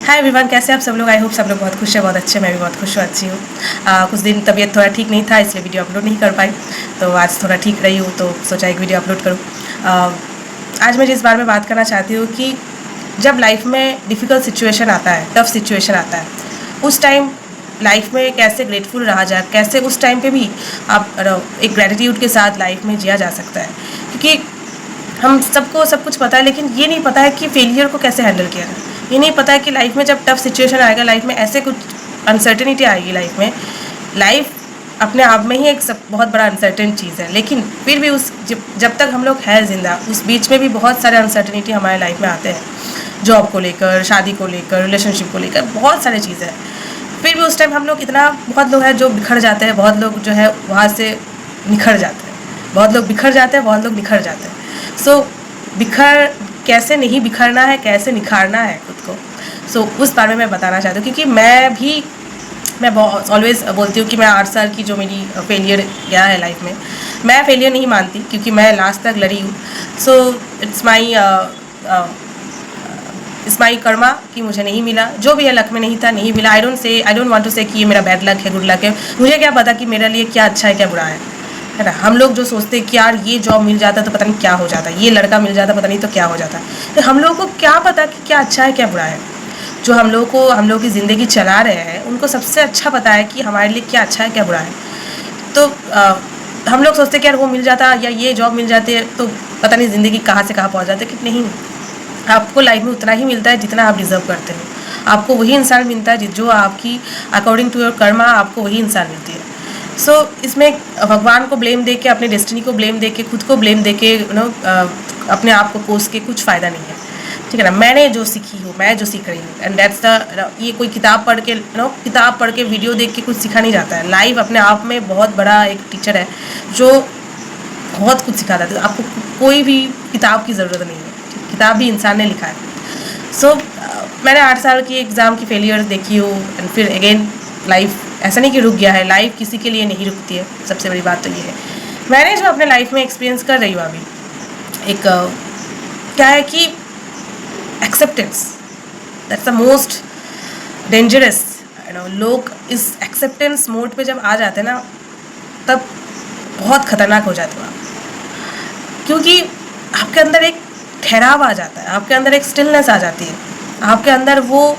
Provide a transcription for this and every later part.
Hi everyone, कैसे आप सब लोग। आई होप सब लोग बहुत खुश है, बहुत अच्छे। मैं भी बहुत खुश हूँ, अच्छी हूँ। कुछ दिन तबीयत थोड़ा ठीक नहीं था, इसलिए वीडियो अपलोड नहीं कर पाई। तो आज थोड़ा ठीक रही हूँ तो सोचा एक वीडियो अपलोड करूँ। आज मैं जिस बारे में बात करना चाहती हूँ कि जब लाइफ में डिफ़िकल्ट सिचुएशन आता है, टफ सिचुएशन आता है, उस टाइम लाइफ में कैसे ग्रेटफुल रहा जाए, कैसे उस टाइम पे भी आप एक ग्रेटिट्यूड के साथ लाइफ में जिया जा सकता है। क्योंकि हम सबको सब कुछ पता है, लेकिन ये नहीं पता है कि फेलियर को कैसे हैंडल किया है। ये नहीं पता है कि लाइफ में जब टफ सिचुएशन आएगा, लाइफ में ऐसे कुछ अनसर्टेनिटी आएगी लाइफ में। लाइफ अपने आप में ही एक सब बहुत बड़ा अनसर्टेन चीज़ है, लेकिन फिर भी उस जब तक हम लोग हैं ज़िंदा, उस बीच में भी बहुत सारे अनसर्टेनिटी हमारे लाइफ में आते हैं। जॉब को लेकर, शादी को लेकर, रिलेशनशिप को लेकर, बहुत सारे चीज़ें हैं। फिर भी उस टाइम हम लोग बहुत लोग हैं जो बिखर जाते हैं, बहुत लोग जो है वहाँ से निखर जाते हैं। बहुत लोग बिखर जाते हैं, बहुत लोग निखर जाते हैं। कैसे नहीं बिखरना है, कैसे निखारना है खुद को। उस बारे में मैं बताना चाहती हूँ, क्योंकि मैं ऑलवेज़ बोलती हूँ कि मैं 8 साल की जो मेरी फेलियर गया है लाइफ में, मैं फेलियर नहीं मानती, क्योंकि मैं लास्ट तक लड़ी हूँ। इट्स माई कर्मा कि मुझे नहीं मिला, जो भी है लक में नहीं था, नहीं मिला। आई डोंट वांट टू से कि ये मेरा बैड लक है, गुड लक है। मुझे क्या पता कि मेरे लिए क्या अच्छा है, क्या बुरा है ना। हम लोग जो सोचते हैं कि यार ये जॉब मिल जाता तो पता नहीं क्या हो जाता, ये लड़का मिल जाता पता नहीं तो क्या हो जाता। तो हम लोगों को क्या पता कि क्या अच्छा है, क्या बुरा है। जो हम लोग की ज़िंदगी चला रहे हैं, उनको सबसे अच्छा पता है कि हमारे लिए क्या अच्छा है, क्या बुरा है। तो हम लोग सोचते हैं कि यार वो मिल जाता या ये जॉब मिल जाती है तो पता नहीं ज़िंदगी कहाँ से कहाँ पहुँच जाती है। कि नहीं, आपको लाइफ में उतना ही मिलता है जितना आप डिज़र्व करते हो। आपको वही इंसान मिलता है जो आपकी अकॉर्डिंग टू योर कर्मा, आपको वही इंसान मिलती है। इसमें भगवान को ब्लेम दे के, अपने डेस्टिनी को ब्लेम दे के, खुद को ब्लेम दे के अपने आप को कोस के कुछ फ़ायदा नहीं है। ठीक है ना। मैंने जो सीखी हूँ, मैं जो सीख रही हूँ, एंड दैट्स ये कोई किताब पढ़ के वीडियो देख के कुछ सीखा नहीं जाता है। लाइफ अपने आप में बहुत बड़ा एक टीचर है जो बहुत कुछ सिखाता है। तो आपको कोई भी किताब की ज़रूरत नहीं है, किताब भी इंसान ने लिखा है। मैंने 8 साल की एग्ज़ाम की फेलियर देखी हूँ, एंड फिर अगेन लाइफ ऐसा नहीं कि रुक गया है। लाइफ किसी के लिए नहीं रुकती है, सबसे बड़ी बात तो ये है। मैंने जो अपने लाइफ में एक्सपीरियंस कर रही हूँ अभी, एक क्या है कि acceptance, that's the most dangerous. लोग इस एक्सेप्टेंस मोड पे जब आ जाते हैं ना, तब बहुत ख़तरनाक हो जाते हो आप। क्योंकि आपके अंदर एक ठहराव आ जाता है, आपके अंदर एक स्टिलनेस आ जाती है, आपके अंदर वो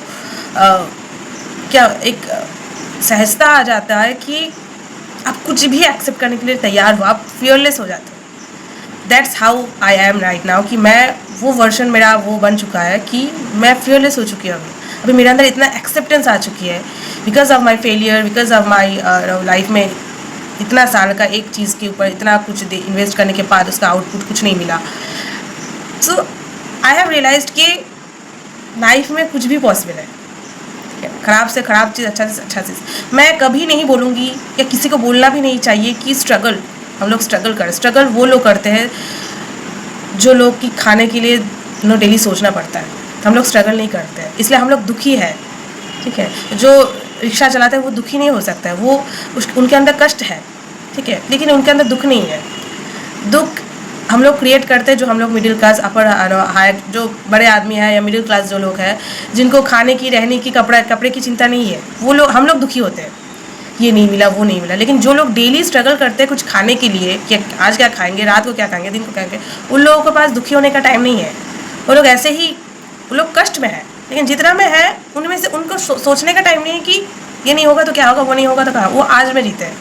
एक सहजता आ जाता है कि आप कुछ भी एक्सेप्ट करने के लिए तैयार हो, आप फियरलेस हो जाते हो। That's how I am right now, कि मैं वो वर्जन मेरा वो बन चुका है कि मैं फियरलेस हो चुकी हूँ। अभी मेरे अंदर इतना एक्सेप्टेंस आ चुकी है because of my failure, because of my life में इतना साल का एक चीज़ के ऊपर इतना कुछ इन्वेस्ट करने के बाद उसका आउटपुट कुछ नहीं मिला। आई हैव रियलाइज्ड कि लाइफ में कुछ भी पॉसिबल है। ख़राब से ख़राब चीज़, अच्छा से अच्छा चीज़। मैं कभी नहीं बोलूँगी या किसी को बोलना भी नहीं चाहिए कि हम लोग स्ट्रगल करें। स्ट्रगल वो लोग करते हैं जो लोग की खाने के लिए डेली सोचना पड़ता है। हम लोग स्ट्रगल नहीं करते हैं, इसलिए हम लोग दुखी है। ठीक है। जो रिक्शा चलाते हैं वो दुखी नहीं हो सकता है, वो उनके अंदर कष्ट है, ठीक है, लेकिन उनके अंदर दुख नहीं है। दुख हम लोग क्रिएट करते हैं, जो हम लोग मिडिल क्लास, अपर हाई, जो बड़े आदमी हैं या मिडिल क्लास जो लोग हैं, जिनको खाने की, रहने की, कपड़े की चिंता नहीं है, वो लोग, हम लोग दुखी होते हैं, ये नहीं मिला, वो नहीं मिला। लेकिन जो लोग डेली स्ट्रगल करते हैं कुछ खाने के लिए, कि आज क्या खाएंगे, रात को क्या खाएंगे, दिन को क्या खाएंगे, उन लोगों के पास दुखी होने का टाइम नहीं है। वो लोग ऐसे ही, वो लोग कष्ट में है, लेकिन जितना में है उनमें से उनको सोचने का टाइम नहीं है कि ये नहीं होगा तो क्या होगा, वो नहीं होगा तो क्या। वो आज में जीते हैं।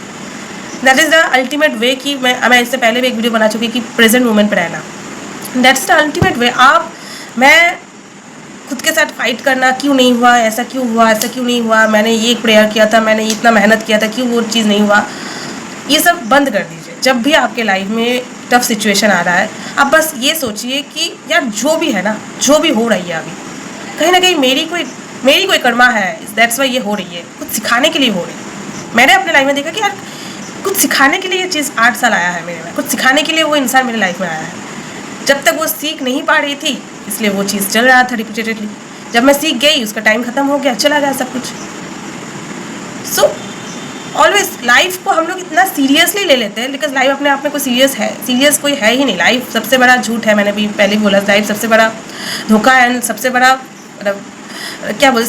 दैट इज़ द अल्टीमेट वे। कि मैं इससे पहले भी एक वीडियो बना चुकी कि प्रेजेंट मोमेंट पर रहना, दैट्स द अल्टीमेट वे। मैं खुद के साथ फाइट करना, क्यों नहीं हुआ, ऐसा क्यों हुआ, ऐसा क्यों नहीं हुआ, मैंने ये प्रेयर किया था, मैंने इतना मेहनत किया था, क्यों वो चीज़ नहीं हुआ, ये सब बंद कर दीजिए। जब भी आपके लाइफ में टफ सिचुएशन आ रहा है, आप बस ये सोचिए कि यार जो भी है ना, जो भी हो रही है अभी, कहीं ना कहीं मेरी कोई कर्मा है, दैट्स वाई ये हो रही है, कुछ सिखाने के लिए हो रही है। मैंने अपने लाइफ में देखा कि यार कुछ सिखाने के लिए ये चीज़ 8 साल आया है मेरे में, कुछ सिखाने के लिए वो इंसान मेरे लाइफ में आया है। जब तक वो सीख नहीं पा रही थी, इसलिए वो चीज़ चल रहा था रिपीटेडली। जब मैं सीख गई, उसका टाइम ख़त्म हो गया, चला गया सब कुछ। ऑलवेज लाइफ को हम लोग इतना सीरियसली ले लेते हैं, बिकॉज लाइफ अपने आप में कोई सीरियस कोई है ही नहीं। लाइफ सबसे बड़ा झूठ है, मैंने भी पहले भी बोला, लाइफ सबसे बड़ा धोखा है, सबसे बड़ा क्या बोलते,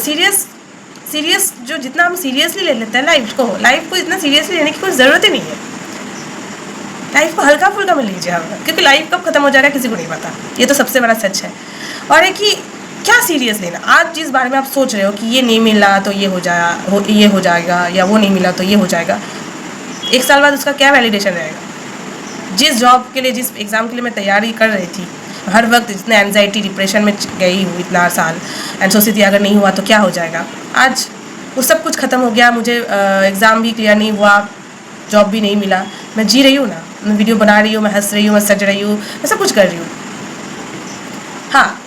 सीरियस जो जितना हम सीरियसली ले लेते हैं लाइफ को इतना सीरियसली लेने की कोई ज़रूरत ही नहीं है। लाइफ को हल्का फुल्का में लीजिए आप, क्योंकि लाइफ कब खत्म हो जाएगा किसी को नहीं पता, ये तो सबसे बड़ा सच है। और है कि क्या सीरियस लेना, आज जिस बारे में आप सोच रहे हो कि ये नहीं मिला तो ये हो जाएगा, या वो नहीं मिला तो ये हो जाएगा, 1 साल बाद उसका क्या वैलिडेशन रहेगा। जिस जॉब के लिए, जिस एग्ज़ाम के लिए मैं तैयारी कर रही थी, हर वक्त इतने एनजाइटी डिप्रेशन में गई हूँ इतना साल, एंड सोचती थी अगर नहीं हुआ तो क्या हो जाएगा। आज वो सब कुछ ख़त्म हो गया, मुझे एग्ज़ाम भी क्लियर नहीं हुआ, जॉब भी नहीं मिला, मैं जी रही हूँ ना, मैं वीडियो बना रही हूँ, मैं हंस रही हूँ, मैं सज रही हूँ, मैं सब कुछ कर रही हूँ। हाँ,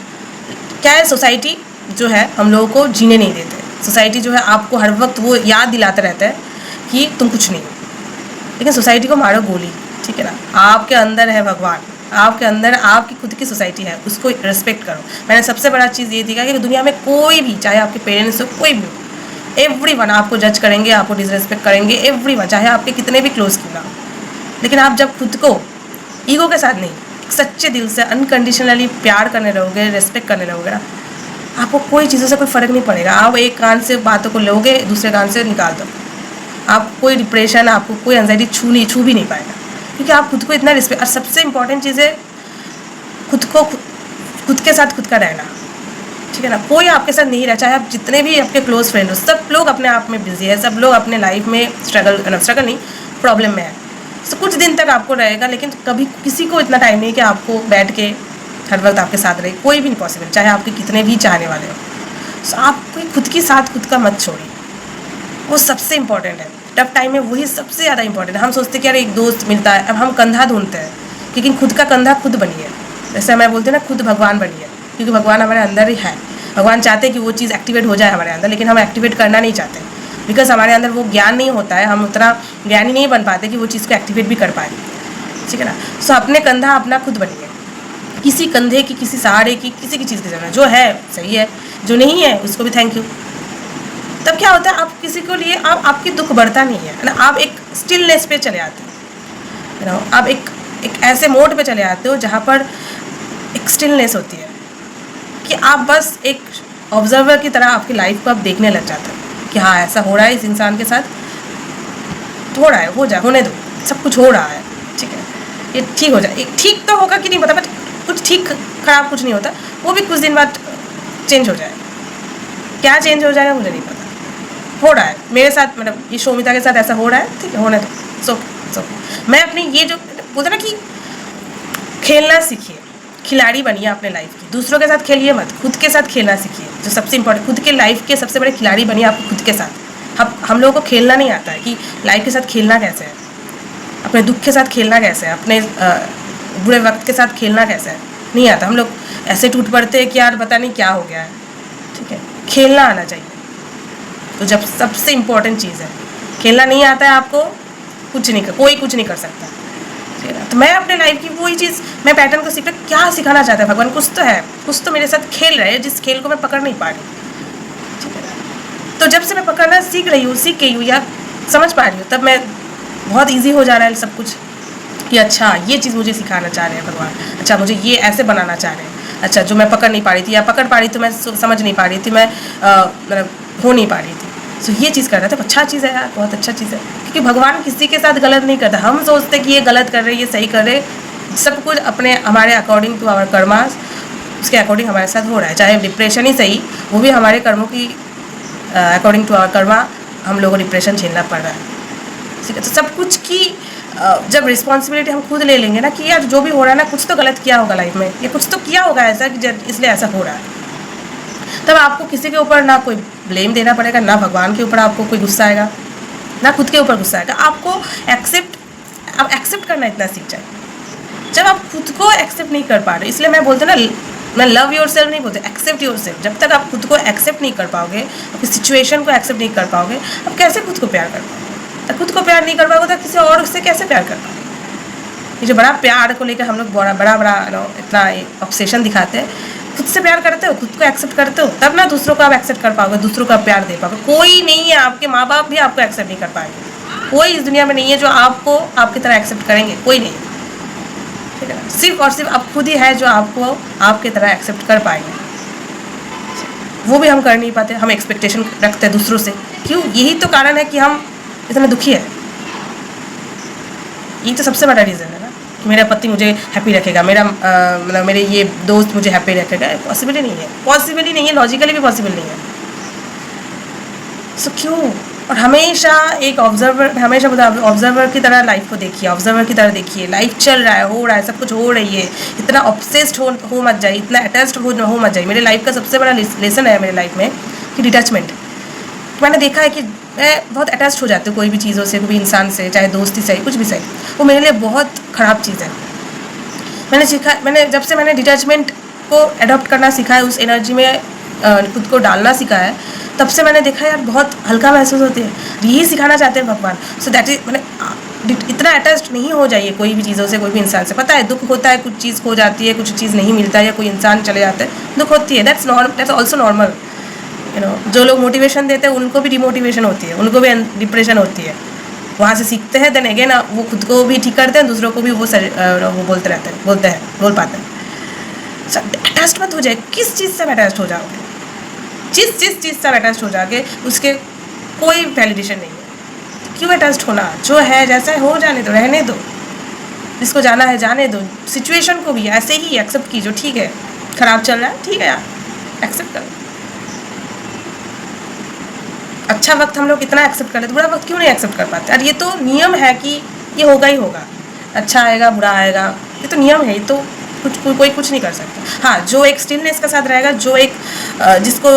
क्या है, सोसाइटी जो है हम लोगों को जीने नहीं देते। सोसाइटी जो है आपको हर वक्त वो याद दिलाता रहता है कि तुम कुछ नहीं हो, लेकिन सोसाइटी को मारो गोली, ठीक है ना। आपके अंदर है भगवान, आपके अंदर आपकी खुद की सोसाइटी है, उसको रिस्पेक्ट करो। मैंने सबसे बड़ा चीज़ ये देखा कि दुनिया में कोई भी, चाहे आपके पेरेंट्स हो, कोई भी हो, एवरीवन आपको जज करेंगे, आपको डिसरिस्पेक्ट करेंगे, एवरीवन, चाहे आपके कितने भी क्लोज क्यों ना हो। लेकिन आप जब खुद को ईगो के साथ नहीं, सच्चे दिल से अनकंडीशनली प्यार करने रहोगे, रिस्पेक्ट करने रहोगे ना, आपको कोई चीज़ों से कोई फ़र्क नहीं पड़ेगा। आप एक कान से बातों को लोगे, दूसरे कान से निकाल दो, आप कोई डिप्रेशन, आपको कोई एंजाइटी छू भी नहीं पाएगा, क्योंकि आप खुद को इतना रिस्पेक्ट। और सबसे इम्पॉर्टेंट चीज़ है खुद के साथ खुद का रहना, ठीक है ना। कोई आपके साथ नहीं रहा, चाहे आप जितने भी आपके क्लोज फ्रेंड हो, सब लोग अपने आप में बिजी है, सब लोग अपने लाइफ में स्ट्रगल नहीं, प्रॉब्लम में है। तो कुछ दिन तक आपको रहेगा, लेकिन कभी किसी को इतना टाइम नहीं कि आपको बैठ के हर वक्त आपके साथ रहे, कोई भी नहीं पॉसिबल, चाहे आपके कितने भी चाहने वाले हो। तो आप खुद के साथ खुद का मत छोड़िए, वो सबसे इंपॉर्टेंट है। टफ टाइम में वही सबसे ज़्यादा इंपॉर्टेंट है। हम सोचते हैं कि यार एक दोस्त मिलता है, अब हम कंधा ढूंढते हैं, लेकिन खुद का कंधा खुद बनिए। जैसे मैं बोलते हैं ना, खुद भगवान बनिए, क्योंकि भगवान हमारे अंदर ही है। भगवान चाहते हैं कि वो चीज़ एक्टिवेट हो जाए हमारे अंदर, लेकिन हम एक्टिवेट करना नहीं चाहते, बिकॉज हमारे अंदर वो ज्ञान नहीं होता है, हम उतना ज्ञानी नहीं बन पाते कि वो चीज़ को एक्टिवेट भी कर पाए, ठीक है ना। सो अपने कंधा अपना खुद बनिए, किसी कंधे की, किसी सहारे की, किसी की चीज़ की जरूरत है। जो है सही है, जो नहीं है उसको भी थैंक यू। तब क्या होता है, आप किसी को लिए आपकी दुख बढ़ता नहीं है ना, आप एक स्टिलनेस पे चले आते हो ना, आप एक ऐसे मोड पे चले आते हो जहाँ पर एक स्टिलनेस होती है, कि आप बस एक ऑब्जर्वर की तरह आपकी लाइफ को आप देखने लग जाते हो कि हाँ ऐसा हो रहा है इस इंसान के साथ, हो रहा है, हो जाए, होने दो, सब कुछ हो रहा है, ठीक है, ये ठीक हो जाए। ठीक तो होगा कि नहीं पता, बट कुछ ठीक खराब कुछ नहीं होता, वो भी कुछ दिन बाद चेंज हो जाए। क्या चेंज हो जाएगा मुझे नहीं पता, हो रहा है मेरे साथ, मतलब ये शोमिता के साथ ऐसा हो रहा है, ठीक है, होने दो। सो मैं अपनी ये जो बोलते ना कि खेलना सीखिए, खिलाड़ी बनिए अपने लाइफ की, दूसरों के साथ खेलिए मत, खुद के साथ खेलना सीखिए, जो सबसे इंपॉर्टेंट, खुद के लाइफ के सबसे बड़े खिलाड़ी बनिए आप खुद के साथ। हम लोगों को खेलना नहीं आता है कि लाइफ के साथ खेलना कैसे है, अपने दुख के साथ खेलना कैसे है, अपने बुरे वक्त के साथ खेलना कैसे है, नहीं आता। हम लोग ऐसे टूट पड़ते हैं कि यार पता नहीं क्या हो गया है, ठीक है, खेलना आना चाहिए। तो जब सबसे इम्पोर्टेंट चीज़ है, खेलना नहीं आता है आपको, कोई कुछ नहीं कर सकता, ठीक है ना। तो मैं अपने लाइफ की वही चीज़, मैं पैटर्न को सीख रहा, क्या सिखाना चाहता है भगवान, कुछ तो है, कुछ तो मेरे साथ खेल रहे हैं, जिस खेल को मैं पकड़ नहीं पा रही, ठीक है ना। तो जब से मैं पकड़ना सीख गई हूँ या समझ पा रही हूँ, तब मैं बहुत ईजी हो जा रहा है सब कुछ, कि अच्छा ये चीज़ मुझे सिखाना चाह रहे हैं भगवान, अच्छा मुझे ये ऐसे बनाना चाह रहे हैं, अच्छा जो मैं पकड़ नहीं पा रही थी, या पकड़ पा रही तो मैं समझ नहीं पा रही थी, मैं मतलब हो नहीं पा रही थी, तो ये चीज़ कर रहा था, अच्छा चीज़ है यार, बहुत अच्छा चीज़ है, क्योंकि भगवान किसी के साथ गलत नहीं करता। हम सोचते कि ये गलत कर रहे, ये सही कर रहे, सब कुछ अपने हमारे अकॉर्डिंग टू आवर कर्मा, उसके अकॉर्डिंग हमारे साथ हो रहा है। चाहे डिप्रेशन ही सही, वो भी हमारे कर्मों की अकॉर्डिंग टू आवर कर्मा हम लोगों को डिप्रेशन झेलना पड़ रहा है, ठीक है। तो सब कुछ की जब रिस्पॉन्सिबिलिटी हम खुद ले लेंगे ना, कि यार जो भी हो रहा है ना, कुछ तो गलत किया होगा लाइफ में, या कुछ तो किया होगा ऐसा कि इसलिए ऐसा हो रहा है, तब आपको किसी के ऊपर ना कोई ब्लेम देना पड़ेगा, ना भगवान के ऊपर आपको कोई गुस्सा आएगा, ना खुद के ऊपर गुस्सा आएगा। आपको एक्सेप्ट करना इतना सीख जाए। जब आप खुद को एक्सेप्ट नहीं कर पा रहे, इसलिए मैं बोलते ना, मैं लव योर सेल्फ नहीं बोलते, एक्सेप्ट योर सेल्फ। जब तक आप खुद को एक्सेप्ट नहीं कर पाओगे, अपनी सिचुएशन को एक्सेप्ट नहीं कर पाओगे, आप कैसे खुद को प्यार कर पाओगे। तो खुद को प्यार नहीं कर पाओगे तो किसी और से कैसे प्यार कर पाओगे। ये जो बड़ा प्यार को लेकर हम लोग बड़ा इतना ऑब्सेशन दिखाते हैं, खुद से प्यार करते हो, खुद को एक्सेप्ट करते हो, तब ना दूसरों को आप एक्सेप्ट कर पाओगे, दूसरों को आप प्यार दे पाओगे। कोई नहीं है, आपके माँ बाप भी आपको एक्सेप्ट नहीं कर पाएंगे, कोई इस दुनिया में नहीं है जो आपको आपकी तरह एक्सेप्ट करेंगे, कोई नहीं, ठीक है ना। सिर्फ और सिर्फ आप खुद ही है जो आपको आपकी तरह एक्सेप्ट कर पाएंगे। वो भी हम कर नहीं पाते, हम एक्सपेक्टेशन रखते हैं दूसरों से। क्यों? यही तो कारण है कि हम इतना दुखी है। यही तो सबसे बड़ा रीज़न है ना कि मेरा पति मुझे हैप्पी रखेगा, मेरा मतलब मेरे ये दोस्त मुझे हैप्पी रखेगा। पॉसिबल ही नहीं है, पॉसिबल ही नहीं है, लॉजिकली भी पॉसिबल नहीं है। सो क्यों? और हमेशा एक ऑब्जर्वर, हमेशा ऑब्जर्वर की तरह लाइफ को देखिए, ऑब्जर्वर की तरह देखिए। लाइफ चल रहा है, हो रहा है, सब कुछ हो रही है। इतना ऑब्सेस्ड हो मत जाइए, इतना अटैच्ड हो मत जाइए। मेरे लाइफ का सबसे बड़ा लेसन है मेरे लाइफ में कि डिटैचमेंट। मैंने देखा है कि मैं बहुत अटैच्ड हो जाती हूँ कोई भी चीज़ों से, कोई भी इंसान से, चाहे दोस्ती से, कुछ भी सही। वो मेरे लिए बहुत ख़राब चीज़ है। मैंने जब से मैंने डिटैचमेंट को अडॉप्ट करना सीखा है, उस एनर्जी में खुद को डालना सीखा है, तब से मैंने देखा यार बहुत हल्का महसूस होती है। यही सिखाना चाहते हैं भगवान। सो दैट इज, मैंने इतना अटैच्ड नहीं हो जाइए कोई भी चीज़ों से, कोई भी इंसान से। पता है दुख होता है, कुछ चीज़ खो जाती है, कुछ चीज़ नहीं मिलता है, या कोई इंसान चले जाता है, दुख होती है। That's also normal. जो लोग मोटिवेशन देते हैं उनको भी डिमोटिवेशन होती है, उनको भी डिप्रेशन होती है। वहाँ से सीखते हैं, देन अगेन वो खुद को भी ठीक करते हैं, दूसरों को भी वो बोल पाते हैं। अटैच्ड मत हो जाए। किस चीज़ से अटैच्ड हो जाओगे? जिस चीज़ से अटैच्ड हो जाओगे उसके कोई वैलिडेशन नहीं है। क्यों अटैच्ड होना? जो है जैसा है हो जाने दो, रहने दो। जिसको जाना है जाने दो। सिचुएशन को भी ऐसे ही एक्सेप्ट कीजिए। ठीक है, ख़राब चल रहा है, ठीक है यार, एक्सेप्ट करो। अच्छा वक्त हम लोग इतना एक्सेप्ट कर लेते, बुरा वक्त क्यों नहीं एक्सेप्ट कर पाते? और ये तो नियम है कि ये होगा ही होगा, अच्छा आएगा बुरा आएगा, ये तो नियम है। ये तो कोई कुछ नहीं कर सकता। हाँ, जो एक स्टिलनेस के साथ रहेगा, जो एक जिसको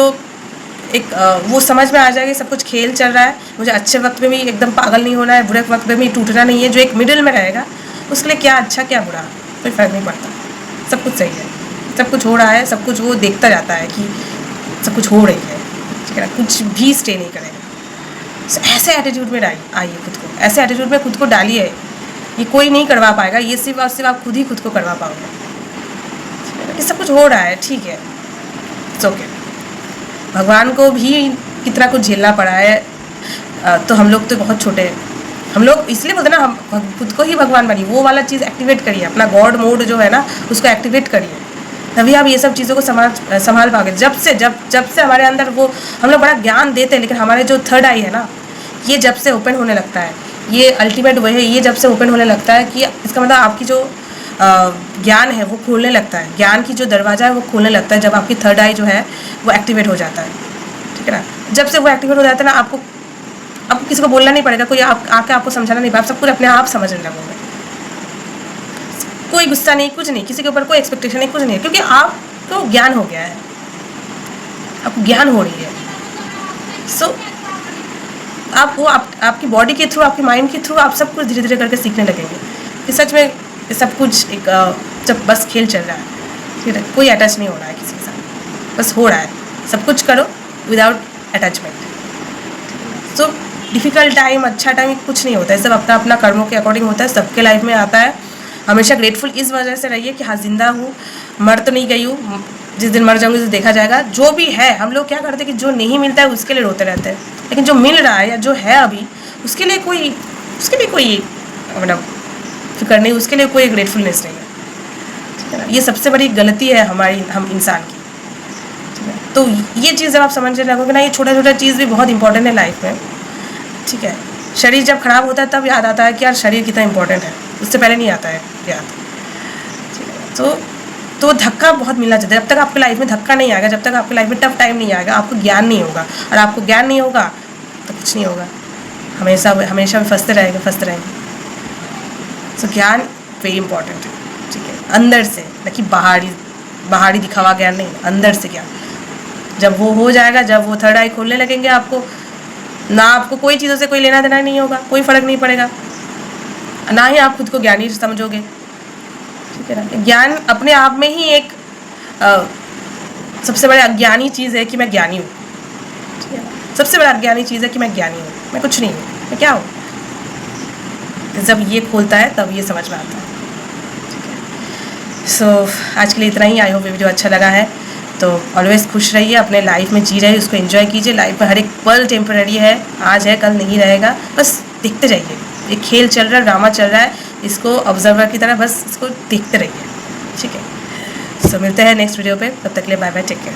एक वो समझ में आ जाएगा सब कुछ खेल चल रहा है, मुझे अच्छे वक्त में भी एकदम पागल नहीं होना है, बुरे वक्त में भी टूटना नहीं है, जो एक मिडिल में रहेगा, उसके लिए क्या अच्छा क्या बुरा कोई फ़र्क नहीं पड़ता। सब कुछ सही है, सब कुछ हो रहा है, सब कुछ वो देखता जाता है कि सब कुछ हो रही है, ठीक है ना, कुछ भी स्टे नहीं करेगा। So, ऐसे एटीट्यूड में आइए खुद को, ऐसे एटीट्यूड में खुद को डालिए। ये कोई नहीं करवा पाएगा, ये सिर्फ और सिर्फ आप खुद ही खुद को करवा पाओगे। ये सब कुछ हो रहा है, ठीक है, इट्स ओके। भगवान को भी कितना कुछ झेलना पड़ा है, तो हम लोग तो बहुत छोटे हैं। हम लोग इसलिए बोलते ना, हम खुद को ही भगवान बनिए। वो वाला चीज़ एक्टिवेट करिए, अपना गॉड मोड जो है ना उसको एक्टिवेट करिए, तभी आप ये सब चीज़ों को संभाल पाओगे। जब से हमारे अंदर वो, हम लोग बड़ा ज्ञान देते हैं, लेकिन हमारे जो थर्ड आई है ना, ये जब से ओपन होने लगता है, ये अल्टीमेट वही है, ये जब से ओपन होने लगता है कि इसका मतलब आपकी जो ज्ञान है वो खोलने लगता है, ज्ञान की जो दरवाज़ा है वो खोलने लगता है, जब आपकी थर्ड आई जो है वो एक्टिवेट हो जाता है, ठीक है ना। जब से वो एक्टिवेट हो जाता है ना, आपको किसी को बोलना नहीं पड़ेगा, कोई आके आपको समझाना नहीं पड़ेगा, सब कुछ अपने आप समझने लगोगे। कोई गुस्सा नहीं, कुछ नहीं, किसी के ऊपर कोई एक्सपेक्टेशन नहीं, कुछ नहीं है, क्योंकि आपको ज्ञान हो गया है, आपको ज्ञान हो रही है। सो आपकी बॉडी के थ्रू, आपके माइंड के थ्रू आप सब कुछ धीरे धीरे करके सीखने लगेंगे कि सच में ये सब कुछ एक जब बस खेल चल रहा है, ठीक है, कोई अटैच नहीं हो रहा है किसी के साथ, बस हो रहा है, सब कुछ करो without attachment. So difficult time, अच्छा टाइम, कुछ नहीं होता है, सब अपना अपना कर्मों के अकॉर्डिंग होता है, सबके लाइफ में आता है। हमेशा ग्रेटफुल इस वजह से रहिए कि हाँ, जिंदा हूँ, मर तो नहीं गई हूँ, जिस दिन मर जाऊँगी तो देखा जाएगा। जो भी है, हम लोग क्या करते हैं कि जो नहीं मिलता है उसके लिए रोते रहते हैं, लेकिन जो मिल रहा है या जो है अभी, उसके लिए कोई मतलब फिक्र नहीं, उसके लिए कोई ग्रेटफुलनेस नहीं है, ठीक है ना। ये सबसे बड़ी गलती है हम इंसान की, ठीक है। तो ये चीज़ जब आप समझने लगोगे ना, ये छोटा छोटा चीज़ भी बहुत इंपॉर्टेंट है लाइफ में, ठीक है। शरीर जब खराब होता है तब याद आता है कि यार शरीर कितना इंपॉर्टेंट है, उससे पहले नहीं आता है याद, ठीक है। तो धक्का बहुत मिलना चाहिए। जब तक आपकी लाइफ में धक्का नहीं आएगा, जब तक आपकी लाइफ में टफ टाइम नहीं आएगा, आपको ज्ञान नहीं होगा, और आपको ज्ञान नहीं होगा तो कुछ नहीं होगा, हमेशा फंसते रहेंगे। सो ज्ञान वेरी इंपॉर्टेंट है, ठीक है, अंदर से, न कि बाहरी दिखावा ज्ञान नहीं, अंदर से ज्ञान। जब वो हो जाएगा, जब वो थर्ड आई खोलने लगेंगे आपको, ना आपको कोई चीज़ों से कोई लेना देना नहीं होगा, कोई फ़र्क नहीं पड़ेगा, ना ही आप खुद को ज्ञानी समझोगे, ठीक है ना। ज्ञान अपने आप में ही एक सबसे बड़ा अज्ञानी चीज़ है कि मैं ज्ञानी हूँ, ठीक है ना। सबसे बड़ा अज्ञानी चीज़ है कि मैं ज्ञानी हूँ, मैं कुछ नहीं हूँ, मैं क्या हूँ। जब ये खोलता है तब ये समझ में आता है, ठीक है। सो आज के लिए इतना ही। आई होप वीडियो अच्छा लगा है, तो ऑलवेज खुश रहिए, अपने लाइफ में जी रहिए, उसको एंजॉय कीजिए। लाइफ में हर एक पल टेम्पररी है, आज है कल नहीं रहेगा, बस देखते जाइए। ये खेल चल रहा है, ड्रामा चल रहा है, इसको ऑब्जर्वर की तरह बस इसको देखते रहिए, ठीक है। सो मिलते हैं नेक्स्ट वीडियो पे, तब तक के लिए बाय बाय, टेक केयर।